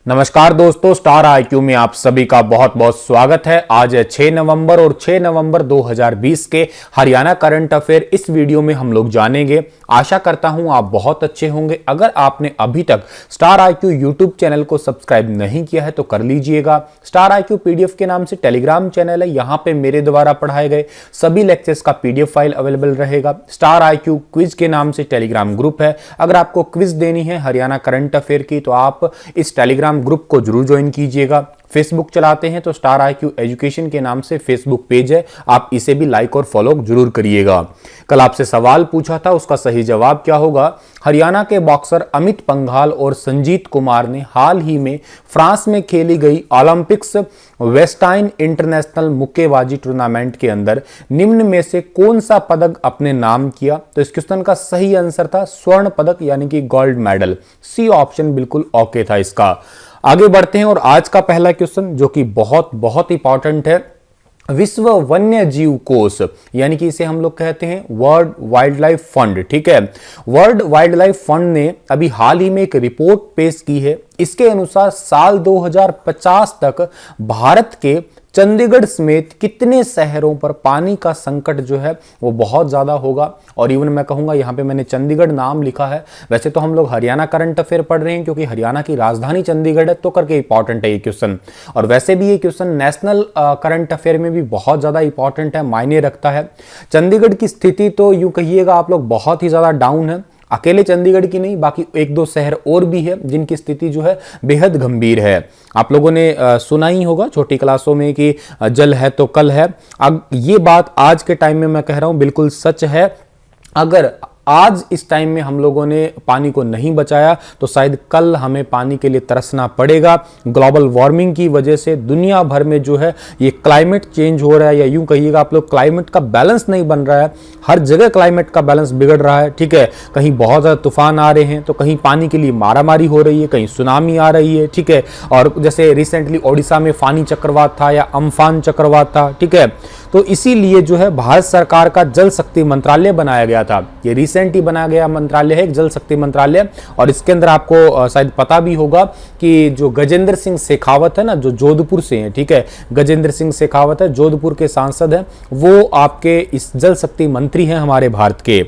नमस्कार दोस्तों, star IQ में आप सभी का बहुत बहुत स्वागत है। आज है 6 नवंबर और 6 नवंबर 2020 के हरियाणा करंट अफेयर इस वीडियो में हम लोग जानेंगे। आशा करता हूं आप बहुत अच्छे होंगे। अगर आपने अभी तक स्टार आईक्यू यूट्यूब चैनल को सब्सक्राइब नहीं किया है तो कर लीजिएगा। स्टार आईक्यू पीडीएफ के नाम से टेलीग्राम चैनल है, यहां पे मेरे द्वारा पढ़ाए गए सभी लेक्चर्स का पीडीएफ फाइल अवेलेबल रहेगा। स्टार आईक्यू क्विज के नाम से टेलीग्राम ग्रुप है। अगर आपको क्विज देनी है हरियाणा करंट अफेयर की तो आप इस टेलीग्राम ग्रुप को जरूर ज्वाइन कीजिएगा। फेसबुक चलाते हैं तो स्टार आईक्यू एजुकेशन के नाम से फेसबुक पेज है, आप इसे भी लाइक और फॉलो जरूर करिएगा। कल आपसे सवाल पूछा था, उसका सही जवाब क्या होगा? हरियाणा के बॉक्सर अमित पंघाल और संजीत कुमार ने हाल ही में फ्रांस में खेली गई ओलंपिक्स वेस्टाइन इंटरनेशनल मुक्केबाजी टूर्नामेंट के अंदर निम्न में से कौन सा पदक अपने नाम किया? तो इस क्वेश्चन का सही आंसर था स्वर्ण पदक यानी कि गोल्ड मेडल। सी ऑप्शन बिल्कुल ओके था इसका। आगे बढ़ते हैं और आज का पहला क्वेश्चन जो कि बहुत इंपॉर्टेंट है। विश्व वन्य जीव कोष यानी कि इसे हम लोग कहते हैं वर्ल्ड वाइल्ड लाइफ फंड, ठीक है। वर्ल्ड वाइल्ड लाइफ फंड ने अभी हाल ही में एक रिपोर्ट पेश की है। इसके अनुसार साल 2050 तक भारत के चंडीगढ़ समेत कितने शहरों पर पानी का संकट जो है वो बहुत ज्यादा होगा। और इवन मैं कहूंगा, यहाँ पे मैंने चंडीगढ़ नाम लिखा है, वैसे तो हम लोग हरियाणा करंट अफेयर पढ़ रहे हैं क्योंकि हरियाणा की राजधानी चंडीगढ़ है, तो करके इंपॉर्टेंट है ये क्वेश्चन। और वैसे भी ये क्वेश्चन नेशनल करंट अफेयर में भी बहुत ज्यादा इंपॉर्टेंट है, मायने रखता है। चंडीगढ़ की स्थिति तो यूं कहिएगा आप लोग बहुत ही ज्यादा डाउन है। अकेले चंडीगढ़ की नहीं, बाकी एक दो शहर और भी है जिनकी स्थिति जो है बेहद गंभीर है। आप लोगों ने सुना ही होगा छोटी क्लासों में कि जल है तो कल है। अब ये बात आज के टाइम में मैं कह रहा हूं बिल्कुल सच है। अगर आज इस टाइम में हम लोगों ने पानी को नहीं बचाया तो शायद कल हमें पानी के लिए तरसना पड़ेगा। ग्लोबल वार्मिंग की वजह से दुनिया भर में जो है ये क्लाइमेट चेंज हो रहा है, या यूं कहिएगा आप लोग क्लाइमेट का बैलेंस नहीं बन रहा है। हर जगह क्लाइमेट का बैलेंस बिगड़ रहा है, ठीक है। कहीं बहुत ज्यादा तूफान आ रहे हैं तो कहीं पानी के लिए मारामारी हो रही है, कहीं सुनामी आ रही है, ठीक है। और जैसे रिसेंटली ओडिशा में फानी चक्रवात था या अम्फान चक्रवात था, ठीक है। तो इसीलिए जो है भारत सरकार का जल शक्ति मंत्रालय बनाया गया था। ये रिसेंट ही बनाया गया मंत्रालय है, जल शक्ति मंत्रालय। और इसके अंदर आपको शायद पता भी होगा कि जो गजेंद्र सिंह शेखावत है ना, जो जोधपुर से हैं, ठीक है, गजेंद्र सिंह शेखावत है, जोधपुर के सांसद हैं, वो आपके इस जल शक्ति मंत्री हैं हमारे भारत के।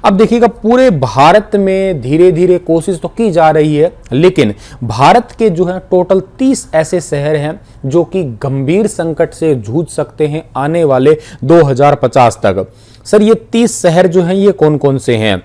अब देखिएगा, पूरे भारत में धीरे धीरे कोशिश तो की जा रही है, लेकिन भारत के जो है टोटल 30 ऐसे शहर हैं जो कि गंभीर संकट से जूझ सकते हैं आने वाले 2050 तक। सर ये 30 शहर जो हैं ये कौन कौन से हैं?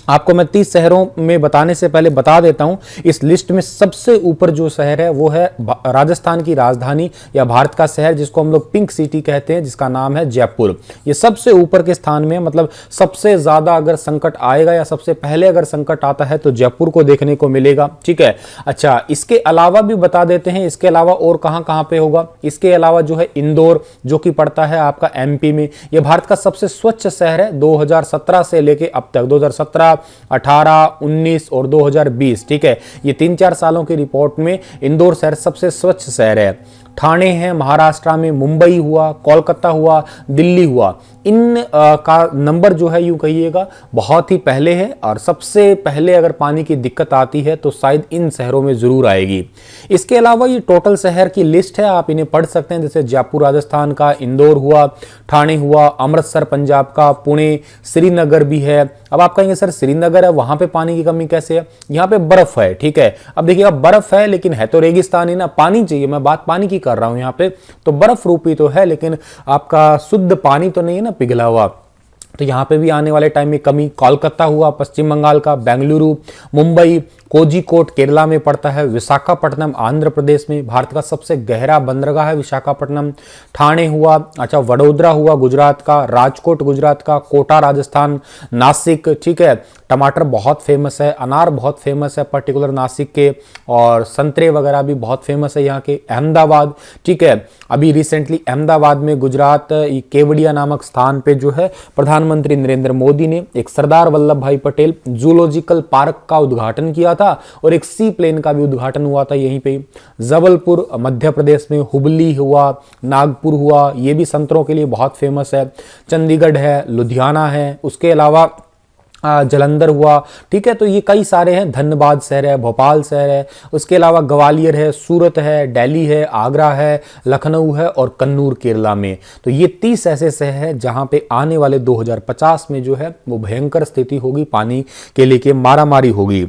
आपको मैं 30 शहरों में बताने से पहले बता देता हूं। इस लिस्ट में सबसे ऊपर जो शहर है वो है राजस्थान की राजधानी या भारत का शहर जिसको हम लोग पिंक सिटी कहते हैं, जिसका नाम है जयपुर। ये सबसे ऊपर के स्थान में, मतलब सबसे ज्यादा अगर संकट आएगा या सबसे पहले अगर संकट आता है तो जयपुर को देखने को मिलेगा, ठीक है। अच्छा, इसके अलावा भी बता देते हैं, इसके अलावा और कहां कहां पे होगा। इसके अलावा जो है इंदौर जो कि पड़ता है आपका एमपी में, यह भारत का सबसे स्वच्छ शहर है 2017 से लेके अब तक, 2017, 18, 19 और 2020, ठीक है। ये 3-4 सालों की रिपोर्ट में इंदौर शहर सबसे स्वच्छ शहर है। ठाणे है महाराष्ट्र में, मुंबई हुआ, कोलकाता हुआ, दिल्ली हुआ, इन का नंबर जो है यूं कहिएगा बहुत ही पहले है। और सबसे पहले अगर पानी की दिक्कत आती है तो शायद इन शहरों में जरूर आएगी। इसके अलावा ये टोटल शहर की लिस्ट है, आप इन्हें पढ़ सकते हैं, जैसे जयपुर राजस्थान का, इंदौर हुआ, ठाणे हुआ, अमृतसर पंजाब का, पुणे, श्रीनगर भी है। अब आप कहेंगे सर श्रीनगर है, वहां पे पानी की कमी कैसे है? यहाँ पे बर्फ है, ठीक है। अब देखिएगा, बर्फ है लेकिन है तो रेगिस्तान ही ना, पानी चाहिए। मैं बात पानी की कर रहा हूं, यहाँ पे तो बर्फ रूपी तो है लेकिन आपका शुद्ध पानी तो नहीं है ना पिघला हुआ। तो यहाँ पे भी आने वाले टाइम में कमी। कोलकाता हुआ पश्चिम बंगाल का, बेंगलुरु, मुंबई, कोझिकोड केरला में पड़ता है, विशाखापट्टनम आंध्र प्रदेश में, भारत का सबसे गहरा बंदरगाह है विशाखापट्टनम। ठाणे हुआ, अच्छा वडोदरा हुआ गुजरात का, राजकोट गुजरात का, कोटा राजस्थान, नासिक, ठीक है। टमाटर बहुत फेमस है, अनार बहुत फेमस है पर्टिकुलर नासिक के, और संतरे वगैरह भी बहुत फेमस है यहाँ के। अहमदाबाद, ठीक है। अभी रिसेंटली अहमदाबाद में गुजरात केवड़िया नामक स्थान पे जो है प्रधानमंत्री नरेंद्र मोदी ने एक सरदार वल्लभ भाई पटेल जूलॉजिकल पार्क का उद्घाटन किया था और एक सी प्लेन का भी उद्घाटन हुआ था यहीं पे। जबलपुर मध्य प्रदेश में, हुबली हुआ, नागपुर हुआ, ये भी संतरों के लिए बहुत फेमस है। चंडीगढ़ है, लुधियाना है। उसके अलावा जलंधर हुआ, ठीक है। तो ये कई सारे हैं, धनबाद शहर है, भोपाल शहर है, उसके अलावा ग्वालियर है, सूरत है, दिल्ली है, आगरा है, लखनऊ है और कन्नूर केरला में। तो ये 30 ऐसे शहर हैं जहां पे आने वाले 2050 में जो है वो भयंकर स्थिति होगी, पानी के लेके मारामारी होगी।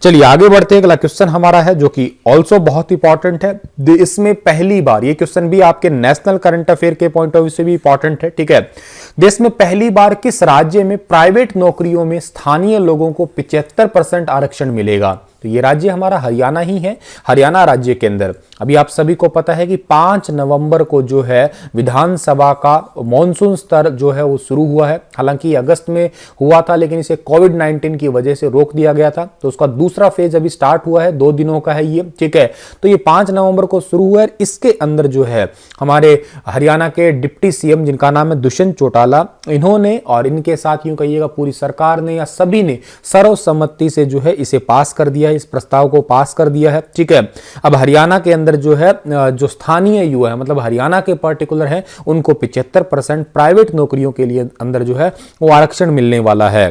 चलिए आगे बढ़ते हैं। अगला क्वेश्चन हमारा है जो कि ऑल्सो बहुत इंपॉर्टेंट है। इसमें पहली बार, ये क्वेश्चन भी आपके नेशनल करंट अफेयर के पॉइंट ऑफ व्यू से भी इंपॉर्टेंट है, ठीक है। देश में पहली बार किस राज्य में प्राइवेट नौकरियों में स्थानीय लोगों को 75% आरक्षण मिलेगा? तो ये राज्य हमारा हरियाणा ही है। हरियाणा राज्य के अंदर अभी आप सभी को पता है कि 5 नवंबर को जो है विधानसभा का मॉनसून सत्र जो है वो शुरू हुआ है। हालांकि अगस्त में हुआ था, लेकिन इसे कोविड-19 की वजह से रोक दिया गया था। तो उसका दूसरा फेज अभी स्टार्ट हुआ है, 2 दिनों का है ये, ठीक है। तो ये 5 नवंबर को शुरू हुआ है। इसके अंदर जो है हमारे हरियाणा के डिप्टी सीएम, जिनका नाम है दुष्यंत चौटाला, इन्होंने और इनके साथ यूं कहिएगा पूरी सरकार ने या सभी ने सर्वसम्मति से जो है इसे पास कर दिया है, इस प्रस्ताव को पास कर दिया है, ठीक है। अब हरियाणा के अंदर जो है जो स्थानीय युवा है, मतलब हरियाणा के पर्टिकुलर है, उनको 75% प्राइवेट नौकरियों के लिए अंदर जो है वो आरक्षण मिलने वाला है।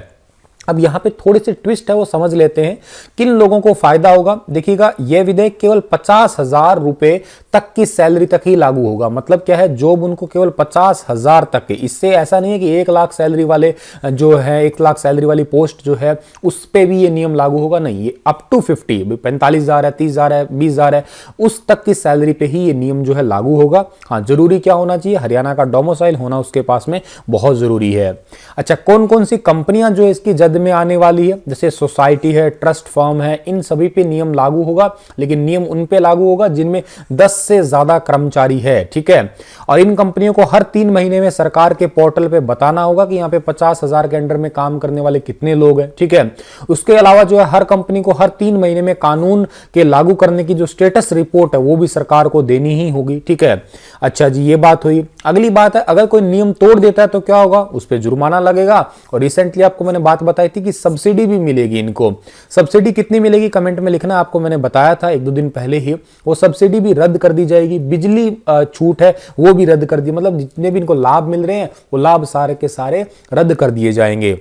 अब यहाँ पे थोड़ी सी ट्विस्ट है, वो समझ लेते हैं किन लोगों को फायदा होगा। देखिएगा, यह विधेयक केवल 50,000 रुपए तक की सैलरी तक ही लागू होगा। मतलब क्या है, जॉब उनको केवल 50,000 तक के, इससे ऐसा नहीं है कि 1 लाख सैलरी वाले जो है 1 लाख सैलरी वाली पोस्ट जो है उस पर भी ये नियम लागू होगा, नहीं। ये अप टू 50, 45,000 है, 30,000 है, 20,000 है, उस तक की सैलरी पे ही ये नियम जो है लागू होगा। हाँ, जरूरी क्या होना चाहिए, हरियाणा का डोमिसाइल होना उसके पास में बहुत जरूरी है। अच्छा, कौन कौन सी कंपनियां जो इसकी जद में आने वाली है, जैसे सोसाइटी है, ट्रस्ट फर्म है, इन सभी पे नियम लागू होगा, लेकिन नियम उन पे लागू होगा जिनमें 10 से ज्यादा कर्मचारी है, ठीक है। और इन कंपनियों को हर 3 महीने में सरकार के पोर्टल पे बताना होगा कि यहाँ पे 50,000 के अंडर में काम करने वाले कितने लोग हैं, ठीक है। उसके अलावा जो है हर कंपनी को हर 3 महीने में कानून के लागू करने की जो स्टेटस रिपोर्ट है वो भी सरकार को देनी ही होगी, ठीक है। अच्छा जी, ये बात हुई। अगली बात है, अगर कोई नियम तोड़ देता है तो क्या होगा, उस पर जुर्माना लगेगा। और रिसेंटली आपको मैंने बात बताई थी कि सब्सिडी भी मिलेगी इनको। सब्सिडी कितनी मिलेगी कमेंट में लिखना, आपको मैंने बताया था 1-2 दिन पहले ही। वो सब्सिडी भी रद्द कर दी जाएगी। बिजली छूट है वो भी रद्द कर दी, मतलब जितने भी इनको लाभ मिल रहे हैं वो लाभ सारे के सारे रद्द कर दिए जाएंगे।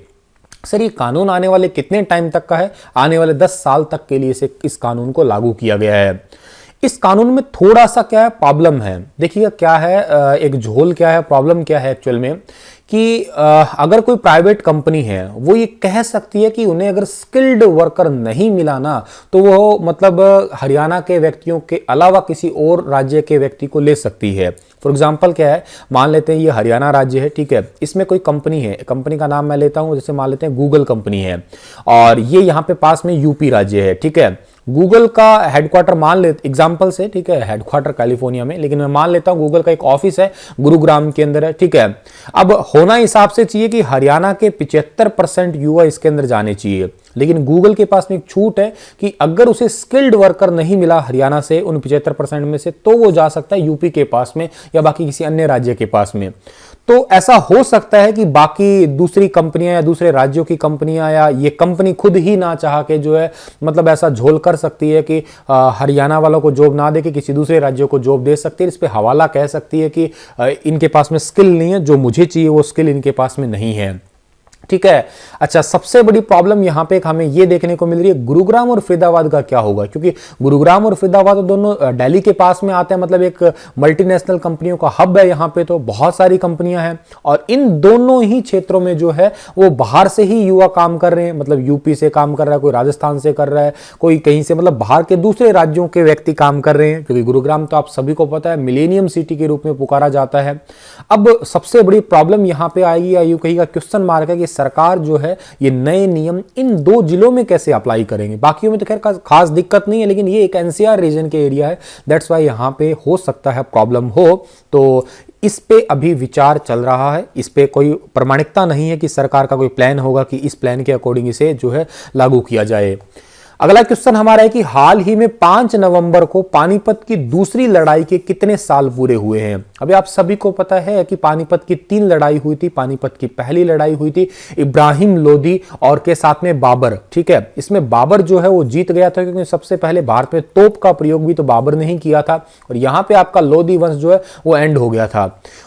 सर, ये कानून आने वाले कितने टाइम तक का है? आने वाले 10 साल तक के लिए इस कानून को लागू किया गया है। इस कानून में थोड़ा सा क्या है, प्रॉब्लम है। देखिएगा क्या है, एक झोल क्या है, प्रॉब्लम क्या है एक्चुअल में, कि अगर कोई प्राइवेट कंपनी है वो ये कह सकती है कि उन्हें अगर स्किल्ड वर्कर नहीं मिला ना, तो वो मतलब हरियाणा के व्यक्तियों के अलावा किसी और राज्य के व्यक्ति को ले सकती है। फॉर एग्जांपल क्या है, मान लेते हैं ये हरियाणा राज्य है, ठीक है। इसमें कोई कंपनी है, कंपनी का नाम मैं लेता हूं, जैसे मान लेते हैं गूगल कंपनी है, और ये यहाँ पे पास में यूपी राज्य है, ठीक है। गूगल का हेडक्वार्टर मान ले एग्जांपल से, ठीक है, हेडक्वार्टर कैलिफोर्निया में, लेकिन मैं मान लेता हूं गूगल का एक ऑफिस है गुरुग्राम के अंदर है, ठीक है। अब होना हिसाब से चाहिए कि हरियाणा के 75% युवा इसके अंदर जाने चाहिए, लेकिन गूगल के पास में एक छूट है कि अगर उसे स्किल्ड वर्कर नहीं मिला हरियाणा से उन 75% में से, तो वो जा सकता है यूपी के पास में या बाकी किसी अन्य राज्य के पास में। तो ऐसा हो सकता है कि बाकी दूसरी कंपनियां या दूसरे राज्यों की कंपनियां या ये कंपनी खुद ही ना चाह के जो है मतलब ऐसा झोल कर सकती है कि हरियाणा वालों को जॉब ना दे के किसी दूसरे राज्यों को जॉब दे सकती है। इस पे हवाला कह सकती है कि इनके पास में स्किल नहीं है, जो मुझे चाहिए वो स्किल इनके पास में नहीं है, ठीक है। अच्छा, सबसे बड़ी प्रॉब्लम यहां पे हमें ये देखने को मिल रही है, गुरुग्राम और फरीदाबाद का क्या होगा, क्योंकि गुरुग्राम और फरीदाबाद दोनों दिल्ली के पास में आते हैं, मतलब एक मल्टीनेशनल कंपनियों का हब है यहाँ पे, तो बहुत सारी कंपनियां हैं और इन दोनों ही क्षेत्रों में जो है वो बाहर से ही युवा काम कर रहे हैं, मतलब यूपी से काम कर रहा है, कोई राजस्थान से कर रहा है, कोई कहीं से, मतलब बाहर के दूसरे राज्यों के व्यक्ति काम कर रहे हैं, क्योंकि गुरुग्राम तो आप सभी को पता है मिलेनियम सिटी के रूप में पुकारा जाता है। अब सबसे बड़ी प्रॉब्लम यहाँ पे आएगी, या यूं कहिएगा क्वेश्चन मार्क है कि सरकार जो है ये नए नियम इन 2 जिलों में कैसे अप्लाई करेंगे। बाकियों में तो खैर खास दिक्कत नहीं है, लेकिन ये एक एनसीआर रीजन के एरिया है, दैट्स वाई यहां पे हो सकता है प्रॉब्लम हो। तो इस पे अभी विचार चल रहा है, इस पे कोई प्रमाणिकता नहीं है कि सरकार का कोई प्लान होगा कि इस प्लान के अकॉर्डिंग इसे जो है लागू किया जाए। अगला क्वेश्चन हमारा है कि हाल ही में 5 नवंबर को पानीपत की दूसरी लड़ाई के कितने साल पूरे हुए हैं। अभी आप सभी को पता है कि पानीपत की 3 लड़ाई हुई थी। पानीपत की पहली लड़ाई हुई थी इब्राहिम लोदी और के साथ में बाबर, ठीक है। इसमें बाबर जो है वो जीत गया था, क्योंकि सबसे पहले भारत में तोप का प्रयोग भी तो बाबर ने ही किया था, और यहां पे आपका लोदी वंश जो है वो एंड हो गया था।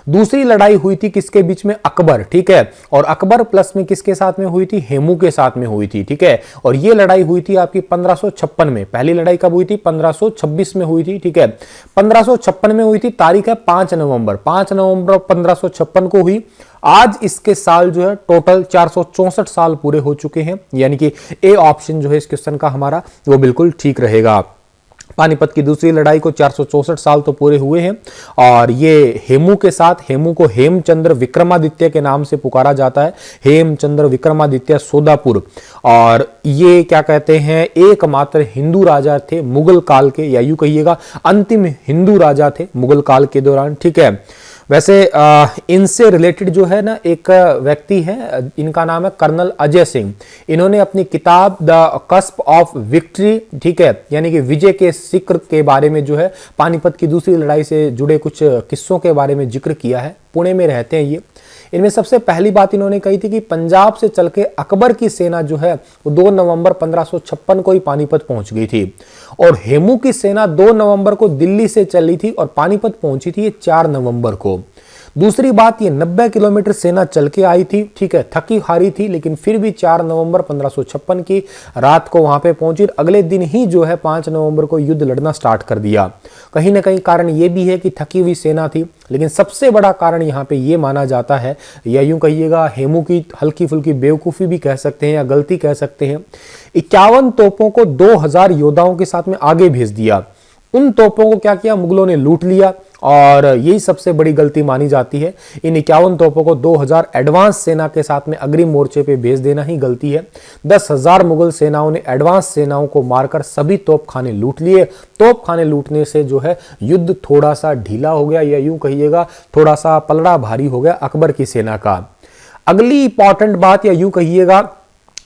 दूसरी लड़ाई हुई थी किसके बीच में, अकबर, ठीक है, और अकबर प्लस में किसके साथ में हुई थी, हेमू के साथ में हुई थी, ठीक है। और ये लड़ाई हुई थी आपकी 1556 में। पहली लड़ाई कब हुई थी, 1526 में हुई थी, ठीक है। 1556 में हुई थी, तारीख है 5 नवंबर 1556 को हुई। आज इसके साल जो है टोटल 464 साल पूरे हो चुके हैं, यानी कि ए ऑप्शन जो है इस क्वेश्चन का हमारा वो बिल्कुल ठीक रहेगा। पानीपत की दूसरी लड़ाई को 464 साल तो पूरे हुए हैं, और ये हेमू के साथ, हेमू को हेमचंद्र विक्रमादित्य के नाम से पुकारा जाता है, हेमचंद्र विक्रमादित्य सोदापुर। और ये क्या कहते हैं, एकमात्र हिंदू राजा थे मुगल काल के, या यूं कहिएगा अंतिम हिंदू राजा थे मुगल काल के दौरान, ठीक है। वैसे इनसे रिलेटेड जो है ना एक व्यक्ति है, इनका नाम है कर्नल अजय सिंह। इन्होंने अपनी किताब द कस्प ऑफ विक्ट्री, ठीक है, यानी कि विजय के शिखर के बारे में जो है पानीपत की दूसरी लड़ाई से जुड़े कुछ किस्सों के बारे में जिक्र किया है। पुणे में रहते हैं ये। इनमें सबसे पहली बात इन्होंने कही थी कि पंजाब से चल के अकबर की सेना जो है वो 2 नवंबर 1556 को ही पानीपत पहुंच गई थी, और हेमू की सेना 2 नवंबर को दिल्ली से चली थी और पानीपत पहुंची थी 4 नवंबर को। दूसरी बात, ये 90 किलोमीटर सेना चल के आई थी, ठीक है, थकी हारी थी, लेकिन फिर भी 4 नवंबर 1556 की रात को वहां पे पहुंची। अगले दिन ही जो है 5 नवंबर को युद्ध लड़ना स्टार्ट कर दिया। कहीं ना कहीं कारण ये भी है कि थकी हुई सेना थी, लेकिन सबसे बड़ा कारण यहाँ पे ये माना जाता है, या यूं कहिएगा हेमू की हल्की फुल्की बेवकूफ़ी भी कह सकते हैं या गलती कह सकते हैं, 51 तोपों को 2000 योद्धाओं के साथ में आगे भेज दिया। उन तोपों को क्या किया, मुगलों ने लूट लिया, और यही सबसे बड़ी गलती मानी जाती है। इन 51 तोपों को 2000 एडवांस सेना के साथ में अग्रिम मोर्चे पे भेज देना ही गलती है। 10,000 मुगल सेनाओं ने एडवांस सेनाओं को मारकर सभी तोपखाने लूट लिए। तोपखाने लूटने से जो है युद्ध थोड़ा सा ढीला हो गया, या यूं कहिएगा थोड़ा सा पलड़ा भारी हो गया अकबर की सेना का। अगली इंपॉर्टेंट बात, या यूं कहिएगा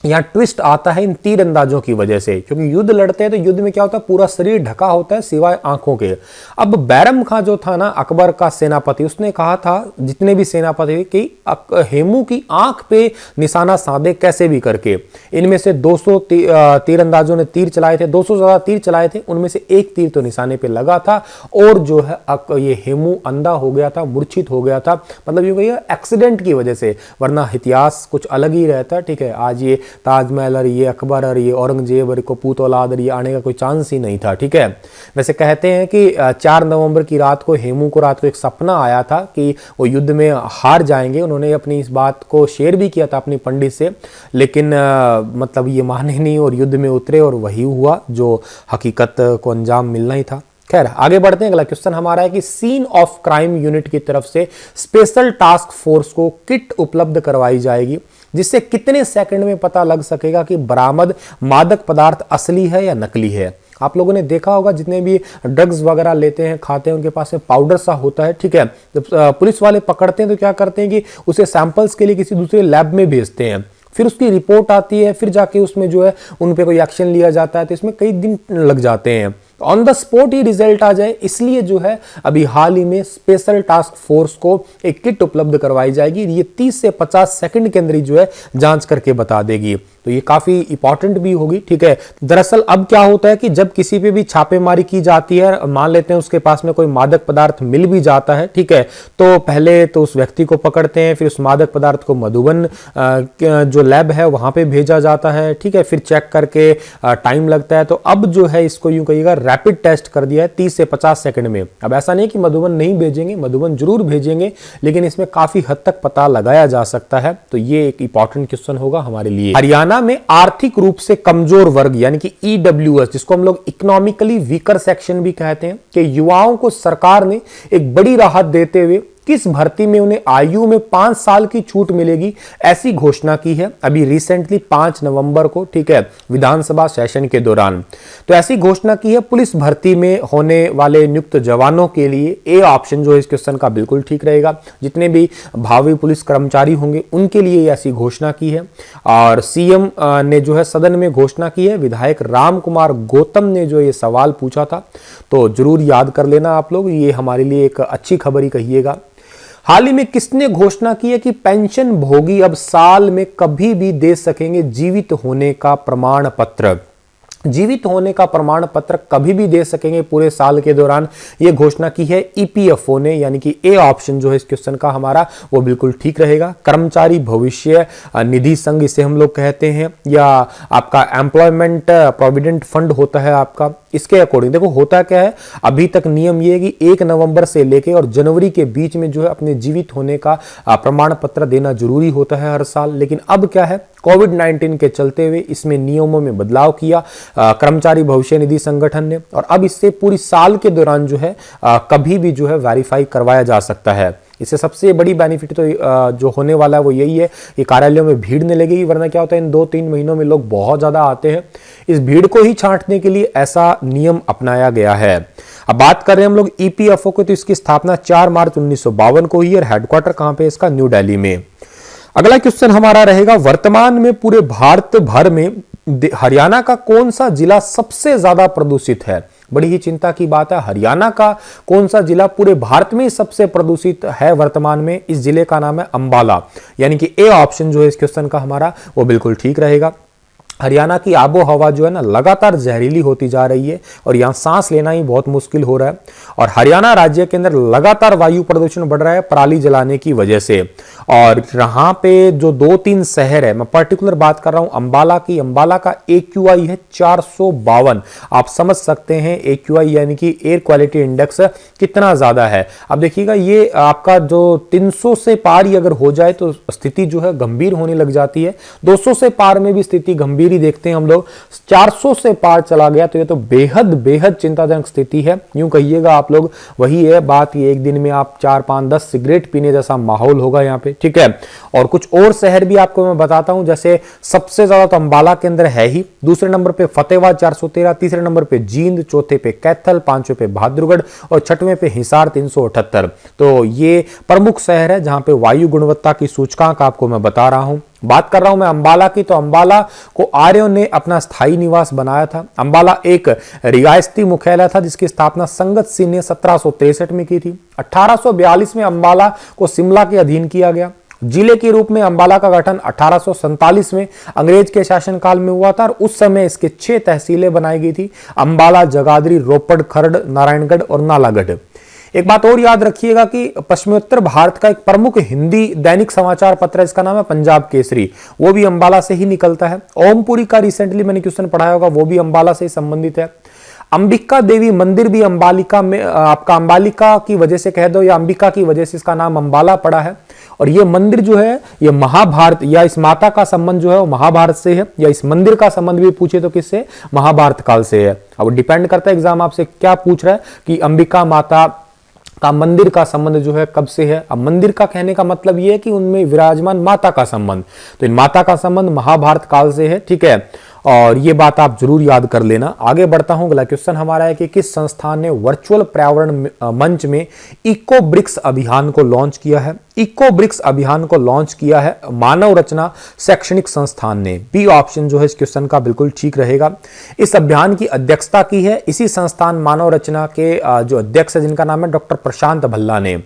यहाँ ट्विस्ट आता है इन तीरंदाजों की वजह से, क्योंकि युद्ध लड़ते हैं तो युद्ध में क्या होता है, पूरा शरीर ढका होता है सिवाय आंखों के। अब बैरम खां जो था ना अकबर का सेनापति, उसने कहा था जितने भी सेनापति कि हेमू की आंख पे निशाना साधे कैसे भी करके। इनमें से 200 तीरंदाजों ने तीर चलाए थे, 200 से ज्यादा तीर चलाए थे, उनमें से एक तीर तो निशाने पे लगा था, और जो है ये हेमू अंधा हो गया था, मूर्छित हो गया था, मतलब ये एक्सीडेंट की वजह से, वरना इतिहास कुछ अलग ही रहता, ठीक है। आज ये ताजमहल और ये अकबर और ये औरंगजेब और कपूत औलाद और ये आने का कोई चांस ही नहीं था, ठीक है। वैसे कहते हैं कि 4 नवंबर की रात को हेमू को रात को एक सपना आया था कि वो युद्ध में हार जाएंगे। उन्होंने अपनी इस बात को शेयर भी किया था अपनी पंडित से, लेकिन मतलब ये माने नहीं और युद्ध में उतरे, और वही हुआ जो हकीकत को अंजाम मिलना ही था। खैर आगे बढ़ते हैं। अगला क्वेश्चन हमारा है कि सीन ऑफ क्राइम यूनिट की तरफ से स्पेशल टास्क फोर्स को किट उपलब्ध करवाई जाएगी, जिससे कितने सेकंड में पता लग सकेगा कि बरामद मादक पदार्थ असली है या नकली है। आप लोगों ने देखा होगा जितने भी ड्रग्स वगैरह लेते हैं खाते हैं उनके पास में पाउडर सा होता है, ठीक है। जब पुलिस वाले पकड़ते हैं तो क्या करते हैं कि उसे सैंपल्स के लिए किसी दूसरे लैब में भेजते हैं, फिर उसकी रिपोर्ट आती है, फिर जाके उसमें जो है उन पे कोई एक्शन लिया जाता है, तो इसमें कई दिन लग जाते हैं। ऑन द स्पॉट ही रिजल्ट आ जाए, इसलिए जो है अभी हाल ही में स्पेशल टास्क फोर्स को एक किट उपलब्ध करवाई जाएगी। ये 30 से 50 सेकंड के अंदर ही जो है जांच करके बता देगी, तो ये काफी इंपॉर्टेंट भी होगी, ठीक है। दरअसल अब क्या होता है कि जब किसी पे भी छापेमारी की जाती है, मान लेते हैं उसके पास में कोई मादक पदार्थ मिल भी जाता है, ठीक है, तो पहले तो उस व्यक्ति को पकड़ते हैं, फिर उस मादक पदार्थ को मधुबन जो लैब है वहां पे भेजा जाता है, ठीक है, फिर चेक करके टाइम लगता है। तो अब जो है इसको यूं कहिएगा रैपिड टेस्ट कर दिया है 30 से 50 सेकंड में। अब ऐसा नहीं कि मधुबन नहीं भेजेंगे, मधुबन जरूर भेजेंगे, लेकिन इसमें काफी हद तक पता लगाया जा सकता है। तो ये एक इंपॉर्टेंट क्वेश्चन होगा हमारे लिए। हरियाणा में आर्थिक रूप से कमजोर वर्ग यानी कि ईडब्ल्यूएस, जिसको हम लोग इकोनॉमिकली वीकर सेक्शन भी कहते हैं, कि युवाओं को सरकार ने एक बड़ी राहत देते हुए किस भर्ती में उन्हें आयु में 5 साल की छूट मिलेगी, ऐसी घोषणा की है अभी रिसेंटली 5 नवंबर को, ठीक है, विधानसभा सेशन के दौरान। तो ऐसी घोषणा की है पुलिस भर्ती में होने वाले नियुक्त जवानों के लिए। ए ऑप्शन जो है इस क्वेश्चन का बिल्कुल ठीक रहेगा। जितने भी भावी पुलिस कर्मचारी होंगे उनके लिए ऐसी घोषणा की है। और सीएम ने जो है सदन में घोषणा की है। विधायक राम कुमार गौतम ने जो ये सवाल पूछा था, तो जरूर याद कर लेना आप लोग, ये हमारे लिए एक अच्छी खबर ही कहिएगा। हाल ही में किसने घोषणा की है कि पेंशन भोगी अब साल में कभी भी दे सकेंगे जीवित होने का प्रमाण पत्र? जीवित होने का प्रमाण पत्र कभी भी दे सकेंगे पूरे साल के दौरान, यह घोषणा की है ईपीएफओ ने, यानी कि ए ऑप्शन जो है इस क्वेश्चन का हमारा वो बिल्कुल ठीक रहेगा। कर्मचारी भविष्य निधि संघ इसे हम लोग कहते हैं, या आपका एम्प्लॉयमेंट प्रोविडेंट फंड होता है आपका। इसके अकॉर्डिंग देखो होता क्या है, अभी तक नियम ये है कि 1 नवंबर से लेके और जनवरी के बीच में जो है अपने जीवित होने का प्रमाण पत्र देना जरूरी होता है हर साल। लेकिन अब क्या है, कोविड-19 के चलते हुए इसमें नियमों में बदलाव किया कर्मचारी भविष्य निधि संगठन ने, और अब इससे पूरी साल के दौरान जो है कभी भी जो है वेरीफाई करवाया जा सकता है। इससे सबसे बड़ी बेनिफिट तो जो होने वाला है वो यही है कि कार्यालयों में भीड़ नहीं लगेगी, वरना क्या होता है इन 2-3 महीनों में लोग बहुत ज्यादा आते हैं। इस भीड़ को ही छांटने के लिए ऐसा नियम अपनाया गया है। अब बात कर रहे हैं हम लोग ईपीएफओ को, तो इसकी स्थापना 4 मार्च 1952 को हुई और हेडक्वार्टर कहां पे इसका, न्यू दिल्ली में। अगला क्वेश्चन हमारा रहेगा, वर्तमान में पूरे भारत भर में हरियाणा का कौन सा जिला सबसे ज्यादा प्रदूषित है? बड़ी ही चिंता की बात है, हरियाणा का कौन सा जिला पूरे भारत में सबसे प्रदूषित है वर्तमान में? इस जिले का नाम है अंबाला, यानी कि ए ऑप्शन जो है इस क्वेश्चन का हमारा वो बिल्कुल ठीक रहेगा। हरियाणा की आबो हवा जो है ना लगातार जहरीली होती जा रही है और यहाँ सांस लेना ही बहुत मुश्किल हो रहा है। और हरियाणा राज्य के अंदर लगातार वायु प्रदूषण बढ़ रहा है पराली जलाने की वजह से। और यहाँ पे जो 2-3 शहर है, मैं पर्टिकुलर बात कर रहा हूँ अंबाला की, अंबाला का AQI है 452। आप समझ सकते हैं AQI यानी कि एयर क्वालिटी इंडेक्स कितना ज्यादा है। अब देखिएगा ये आपका जो 300 से पार ही अगर हो जाए तो स्थिति जो है गंभीर होने लग जाती है। 200 से पार में भी स्थिति गंभीर ही देखते हैं हम लोग, 400 से पार चला गया तो ये तो बेहद बेहद चिंताजनक स्थिति है। यूं कहिएगा आप लोग, वही है बात, ये एक दिन में आप 4-5-10 सिगरेट पीने जैसा माहौल होगा यहाँ पे, ठीक है। और कुछ और शहर भी आपको मैं बताता हूं, जैसे सबसे ज्यादा तो अंबाला के अंदर है ही, दूसरे नंबर पे फतेहाबाद 413, तीसरे नंबर पे जींद, चौथे पे कैथल, पांचवें पे बहादुरगढ़ और छठवें पे हिसार 378। तो ये प्रमुख शहर है जहां पे वायु गुणवत्ता की सूचकांक आपको मैं बता रहा हूं। बात कर रहा हूं मैं अंबाला की, तो अंबाला को आर्यों ने अपना स्थायी निवास बनाया था। अंबाला एक रियासती मुख्यालय था जिसकी स्थापना संगत सिंह ने 1763 में की थी। 1842 में अंबाला को शिमला के अधीन किया गया। जिले के रूप में अंबाला का गठन 1847 में अंग्रेज के शासनकाल में हुआ था और उस समय इसके 6 तहसीलें बनाई गई थी, अंबाला, जगाधरी, रोपड़, खरड़, नारायणगढ़ और नालागढ़। एक बात और याद रखिएगा कि पश्चिमोत्तर भारत का एक प्रमुख हिंदी दैनिक समाचार पत्र है, इसका नाम है पंजाब केसरी, वो भी अंबाला से ही निकलता है। ओमपुरी का रिसेंटली मैंने क्वेश्चन पढ़ाया होगा, वो भी अंबाला से संबंधित है। अंबिका देवी मंदिर भी अंबालिका में, आपका अंबालिका की वजह से कह दो या अंबिका की वजह से इसका नाम अंबाला पड़ा है। और ये मंदिर जो है ये महाभारत, या इस माता का संबंध जो है वो महाभारत से है, या इस मंदिर का संबंध भी पूछे तो किससे, महाभारत काल से है। अब डिपेंड करता है एग्जाम आपसे क्या पूछ रहा है कि अंबिका माता का मंदिर का संबंध जो है कब से है। अब मंदिर का कहने का मतलब यह है कि उनमें विराजमान माता का संबंध, तो इन माता का संबंध महाभारत काल से है, ठीक है। और ये बात आप जरूर याद कर लेना। आगे बढ़ता हूं, अगला क्वेश्चन हमारा है कि किस संस्थान ने वर्चुअल पर्यावरण मंच में इको ब्रिक्स अभियान को लॉन्च किया है? इको ब्रिक्स अभियान को लॉन्च किया है मानव रचना शैक्षणिक संस्थान ने। बी ऑप्शन जो है इस क्वेश्चन का बिल्कुल ठीक रहेगा। इस अभियान की अध्यक्षता की है इसी संस्थान मानव रचना के जो अध्यक्ष है जिनका नाम है डॉक्टर प्रशांत भल्ला ने।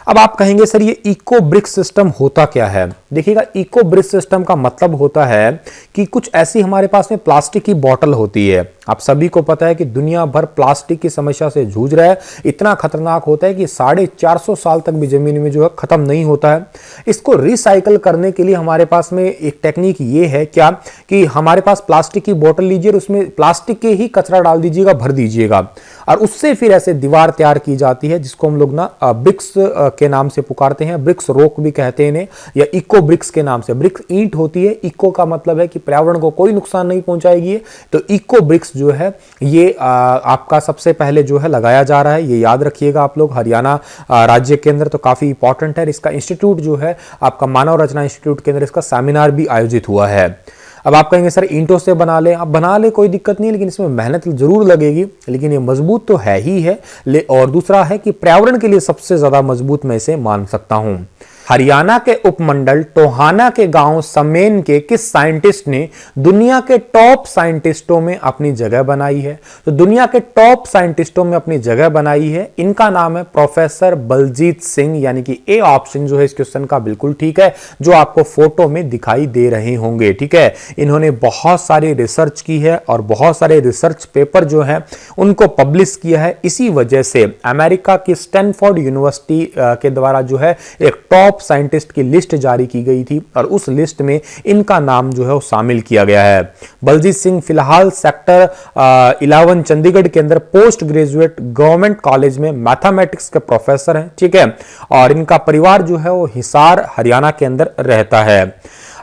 अब आप कहेंगे सर ये इको ब्रिक्स सिस्टम होता क्या है? देखिएगा इको ब्रिक्स सिस्टम का मतलब होता है कि कुछ ऐसी हमारे पास में प्लास्टिक की बोतल होती है। आप सभी को पता है कि दुनिया भर प्लास्टिक की समस्या से जूझ रहा है, इतना खतरनाक होता है कि 450 साल तक भी जमीन में जो है खत्म नहीं होता है। इसको रिसाइकल करने के लिए हमारे पास में एक टेक्निक ये है क्या कि हमारे पास प्लास्टिक की बोतल लीजिए, उसमें प्लास्टिक के ही कचरा डाल दीजिएगा, भर दीजिएगा और उससे फिर ऐसे दीवार तैयार की जाती है जिसको हम लोग ना ब्रिक्स के नाम से पुकारते हैं, ब्रिक्स रॉक भी कहते हैं इन्हें, या इको ब्रिक्स के नाम से। ब्रिक्स ईंट होती है, इको का मतलब है कि पर्यावरण को कोई नुकसान नहीं पहुंचाएगी, तो इको ब्रिक्स जो है ये आपका सबसे पहले जो है लगाया जा रहा है, ये याद रखिएगा आप लोग। हरियाणा राज्य के अंदर तो काफी इंपॉर्टेंट है। इसका इंस्टीट्यूट जो है आपका मानव रचना इंस्टीट्यूट के अंदर इसका सेमिनार भी आयोजित हुआ है। अब आप कहेंगे सर ईंटों से बना ले, आप बना ले कोई दिक्कत नहीं, लेकिन इसमें मेहनत जरूर लगेगी, लेकिन ये मजबूत तो है ही है। और दूसरा है कि पर्यावरण के लिए सबसे ज्यादा मजबूत मैं इसे मान सकता हूं। हरियाणा के उपमंडल टोहाना के गांव समेन के किस साइंटिस्ट ने दुनिया के टॉप साइंटिस्टों में अपनी जगह बनाई है? तो दुनिया के टॉप साइंटिस्टों में अपनी जगह बनाई है, इनका नाम है प्रोफेसर बलजीत सिंह, यानी कि ए ऑप्शन जो है इस क्वेश्चन का बिल्कुल ठीक है, जो आपको फोटो में दिखाई दे रहे होंगे। ठीक है, इन्होंने बहुत सारी रिसर्च की है और बहुत सारे रिसर्च पेपर जो है उनको पब्लिश किया है। इसी वजह से अमेरिका की स्टैनफोर्ड यूनिवर्सिटी के द्वारा जो है एक टॉप साइंटिस्ट की लिस्ट जारी की गई थी और उस लिस्ट में इनका नाम जो है वो शामिल किया गया है। बलजीत सिंह फिलहाल सेक्टर 11 चंडीगढ़ के अंदर पोस्ट ग्रेजुएट गवर्नमेंट कॉलेज में मैथमेटिक्स के प्रोफेसर हैं। ठीक है, और इनका परिवार जो है वो हिसार हरियाणा के अंदर रहता है।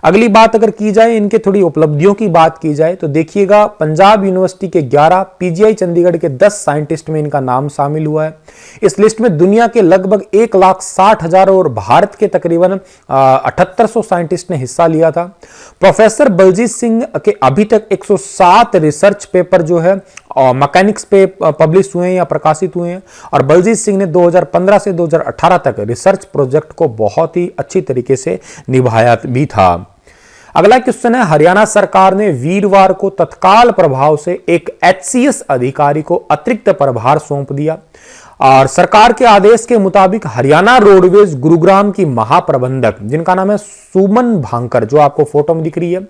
अगली बात अगर की जाए, इनके थोड़ी उपलब्धियों की बात की जाए, तो देखिएगा पंजाब यूनिवर्सिटी के 11, पीजीआई चंडीगढ़ के 10 साइंटिस्ट में इनका नाम शामिल हुआ है। इस लिस्ट में दुनिया के लगभग 1,60,000 और भारत के तकरीबन 7800 साइंटिस्ट ने हिस्सा लिया था। प्रोफेसर बलजीत सिंह के अभी तक 107 रिसर्च पेपर जो है मैकेनिक्स पे पब्लिश हुए हैं या प्रकाशित हुए हैं, और बलजीत सिंह ने 2015 से 2018 तक रिसर्च प्रोजेक्ट को बहुत ही अच्छी तरीके से निभाया भी था। अगला क्वेश्चन है, हरियाणा सरकार ने वीरवार को तत्काल प्रभाव से एक एचसीएस अधिकारी को अतिरिक्त प्रभार सौंप दिया, और सरकार के आदेश के मुताबिक हरियाणा रोडवेज गुरुग्राम की महाप्रबंधक, जिनका नाम है सुमन भांकर, जो आपको फोटो में दिख रही है,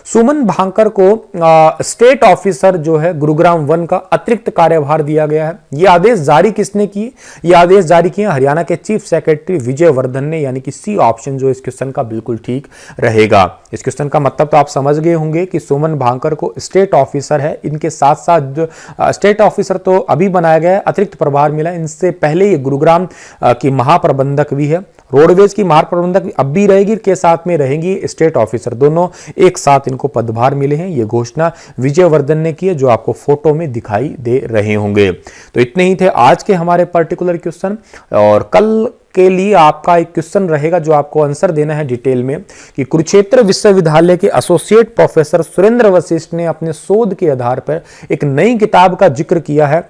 सुमन भांकर को स्टेट ऑफिसर जो है गुरुग्राम 1 का अतिरिक्त कार्यभार दिया गया है। यह आदेश जारी किसने किए? यह आदेश जारी किए हरियाणा के चीफ सेक्रेटरी विजय वर्धन ने, यानी कि सी ऑप्शन जो इस क्वेश्चन का बिल्कुल ठीक रहेगा। इस क्वेश्चन का मतलब तो आप समझ गए होंगे कि सुमन भांकर को स्टेट ऑफिसर है, इनके साथ साथ स्टेट ऑफिसर तो अभी बनाया गया है, अतिरिक्त प्रभार मिला, इनसे पहले ये गुरुग्राम की महाप्रबंधक भी है, रोडवेज की महाप्रबंधक अब भी रहेगी, के साथ में रहेंगी स्टेट ऑफिसर, दोनों एक साथ इनको पदभार मिले हैं। ये घोषणा विजय वर्धन ने की है, जो आपको फोटो में दिखाई दे रहे होंगे। तो इतने ही थे आज के हमारे पर्टिकुलर क्वेश्चन, और कल के लिए आपका एक क्वेश्चन रहेगा जो आपको आंसर देना है डिटेल में, कि कुरुक्षेत्र विश्वविद्यालय के एसोसिएट प्रोफेसर सुरेंद्र वशिष्ठ ने अपने शोध के आधार पर एक नई किताब का जिक्र किया है।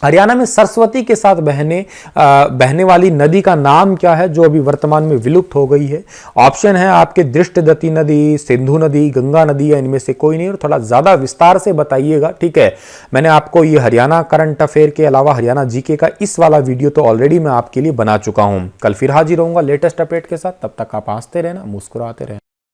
हरियाणा में सरस्वती के साथ बहने वाली नदी का नाम क्या है, जो अभी वर्तमान में विलुप्त हो गई है? ऑप्शन है आपके दृष्टदती नदी, सिंधु नदी, गंगा नदी, या इनमें से कोई नहीं, और थोड़ा ज्यादा विस्तार से बताइएगा। ठीक है, मैंने आपको ये हरियाणा करंट अफेयर के अलावा हरियाणा जीके का इस वाला वीडियो तो ऑलरेडी मैं आपके लिए बना चुका हूं। कल फिर हाजिर रहूंगा लेटेस्ट अपडेट के साथ, तब तक आप हंसते रहना, मुस्कुराते रहना।